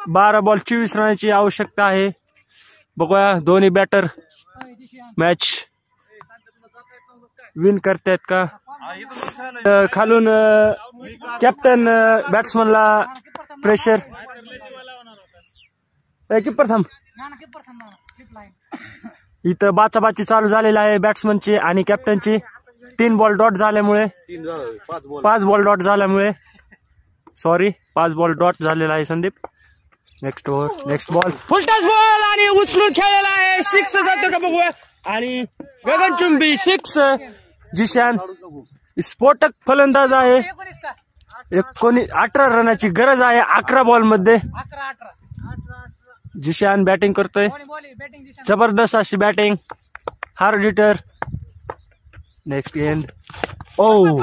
12 ball 24 रनाची आवश्यकता आहे. बघूया दोन्ही बॅटर मॅच विन करतायत का. खालून कॅप्टन बॅट्समनला प्रेशर. किपर थांब. इथं बाचाबाची चालू झालेला आहे बॅट्समनची आणि कॅप्टनची. 3 बॉल डॉट झाल्यामुळे 5 बॉल डॉट झाल्यामुळे सॉरी 5 बॉल डॉट झालेला आहे Sandeep. Next over next ball full toss ball आणि उचलून खेळलेला आहे. 6 जातो का बघूया. आणि गगनचुंबी 6. जिशान स्फोटक फलंदाज आहे. 18 रनाची गरज आहे 11 बॉल मध्ये. जिशान बॅटिंग करतोय. जबरदस्त अशी बॅटिंग. Hard hitter. नेक्स्ट गेंद. ओ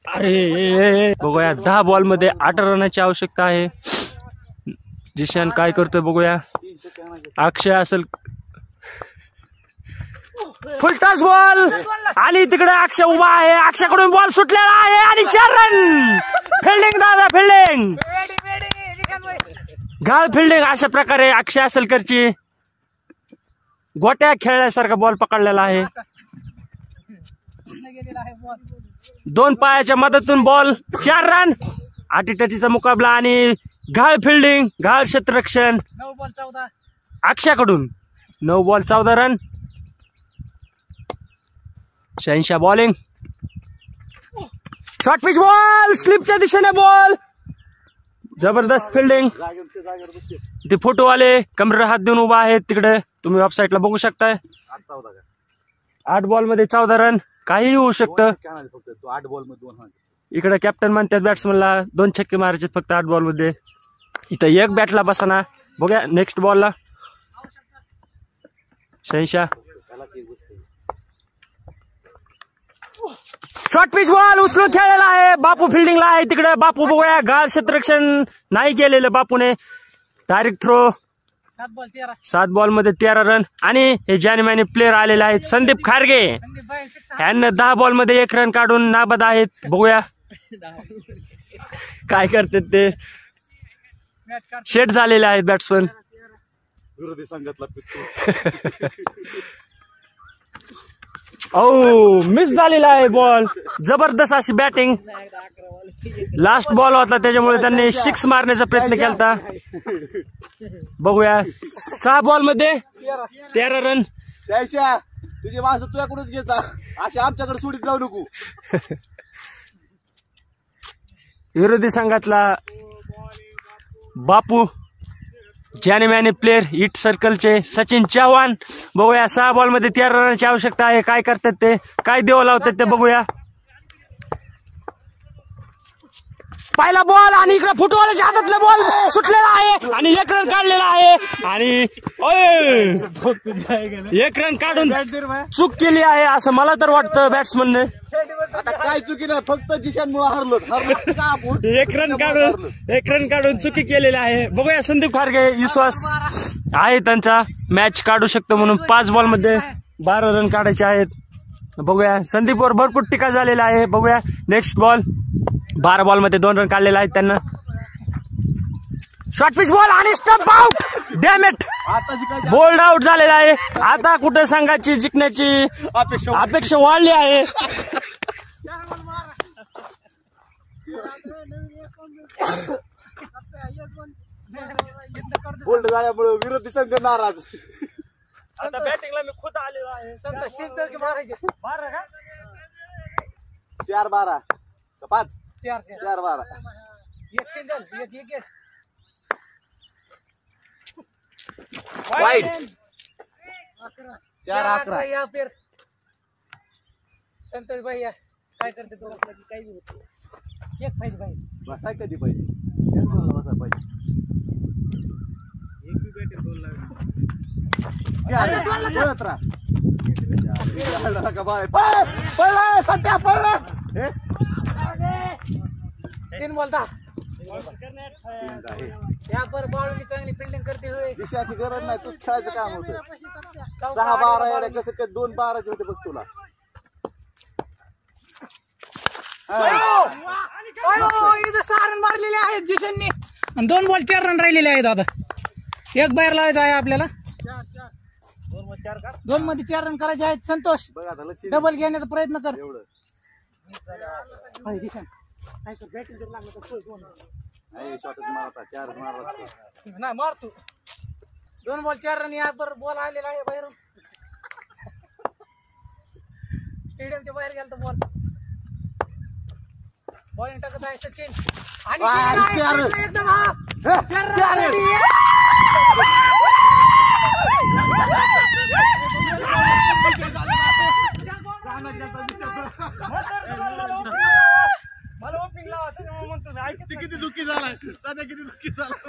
अरे बघूया 10 बॉल मध्ये 18 रनाची आवश्यकता आहे. जिशान काय करतोय बघूया. अक्षय असेल. फुलटॉस बॉल आणि तिकडे अक्षय उभा आहे. अक्षयकडून बॉल सुटलेला आहे आणि 4 रन. फिल्डिंग दादा फिल्डिंग. घाल फिल्डिंग. अशा प्रकारे अक्षय असलकरची गोट्या खेळल्यासारखा बॉल पकडलेला आहे. 2 पायाच्या मदतून बॉल 4 रन. अटीतटीचा मुकाबला आणि घाल फिल्डिंग घाल क्षेत्ररक्षण अक्षयकडून. 9 बॉल 14 रन. शहनशाह बॉलिंग. शॉर्ट पिच बॉल स्लिपच्या दिशेने बॉल. जबरदस्त फिल्डिंग. ते फोटोवाले कमरेवर हात देऊन उभा आहेत तिकडे. तुम्ही वेबसाईटला बघू शकताय. 8 बॉल मध्ये 14 रन. काही होऊ शकतं. इकडे कॅप्टन म्हणतात बॅट्समनला 2 छक्के मारायचे फक्त 8 बॉल मध्ये. इथं 1 बॅटला बसाना. बघूया नेक्स्ट बॉलला शहनशाह. शॉर्ट पिच बॉल उचलून खेळलेला आहे. बापू फिल्डिंगला आहे तिकडे. बापू बघूया घाल क्षेत्ररक्षण नाही केलेलं बापूने. Direct throw. 7 बॉल मध्ये 13 रन. आणि हे जानेमाने प्लेअर आलेले आहेत संदीप खारगे. यांना 10 बॉल मध्ये 1 रन काढून नाबाद आहेत. बघूया काय करतात ते. शेट झालेले आहेत बॅट्समन. विरोधी संघातला मिस झालेला आहे बॉल. जबरदस्त अशी बॅटिंग. लास्ट बॉल होता त्याच्यामुळे त्यांनी 6 मारण्याचा प्रयत्न केला. बघूया 6 बॉल मध्ये 13 रन. तुझी माणसं तुझ्याकडूनच घेता. असे आमच्याकडे सोडीत जाऊ नको. विरोधी संघातला बापू जानेमाने प्लेअर हिट सर्कलचे सचिन चव्हाण. बघूया 6 बॉल मध्ये 13 रनाची आवश्यकता आहे. काय करतात ते काय देव लावतात ते बघूया. पहिला बॉल आणि इकडे फुटबॉलच्या हातातला बॉल सुटलेला आहे आणि 1 रन काढलेला आहे. आणि 1 रन काढून चूक केली आहे असं मला तर वाटतं बॅट्समनने. आता काय चुकी नाही फक्त जिशानमुळे हरलो. 1 रन काढून चुकी केलेली आहे. बघूया संदीप खारगे विश्वास आहे त्यांचा मॅच काढू शकतो म्हणून. 5 बॉल मध्ये 12 रन काढायचे आहेत. बघूया संदीपवर भरपूर टीका झालेला आहे. बघूया नेक्स्ट बॉल. 12 बॉल मध्ये 2 रन काढलेले आहेत त्यांना. शॉर्ट पिच बॉल आणि stump out. Dam it. Bold out झालेला आहे. आता कुठे संघाची जिंकण्याची अपेक्षा वाढली आहे. बोल्ड झाल्यामुळे विरोधी संघ नाराज. आता बॅटिंगला मी खुद आलेलो आहे. 4-12 का 5 4-12. 1 सिंगल 1 विकेट. वाईड 4-11. या फिर संतोष भाई काय करते तो काही होत. 1 पाहिजे भाई. बसाय कधी पाहिजे. बसाय पाहिजे. 1 विकेट 2 लाख. 3 बॉल 10. या पर बॉलनी चांगली फिल्डिंग करते हुए. दिशाची गरज नाही. तूच खेळायचं काम होतं. 6-12 एवढ्या कसं 2-12 होते बघ तुला. इथं 6 रन मारलेले आहेत जिशानने. आणि 2 बॉल 4 रन राहिलेले आहेत आता. एक बाहेर लावायचा आहे आपल्याला. 2 मध्ये 4 रन करायचे आहेत. संतोष बघ आता लक्ष डबल घेण्याचा प्रयत्न कर. एवढं होय, दिशान. काय कर, batting जर लागलं तर सोड. नाही शॉटच मारता 4 मारला नाही मार तू. 2 बॉल 4 रन या पर बॉल आलेला आहे बाहेरून. स्टेडियमच्या बाहेर गेला तर बॉल. बॉलिंग टाकत आहे सचिन आणि चार. एकदम हा. 4 रन. किती दुःखी झालाय सध्या किती दुःखी झाला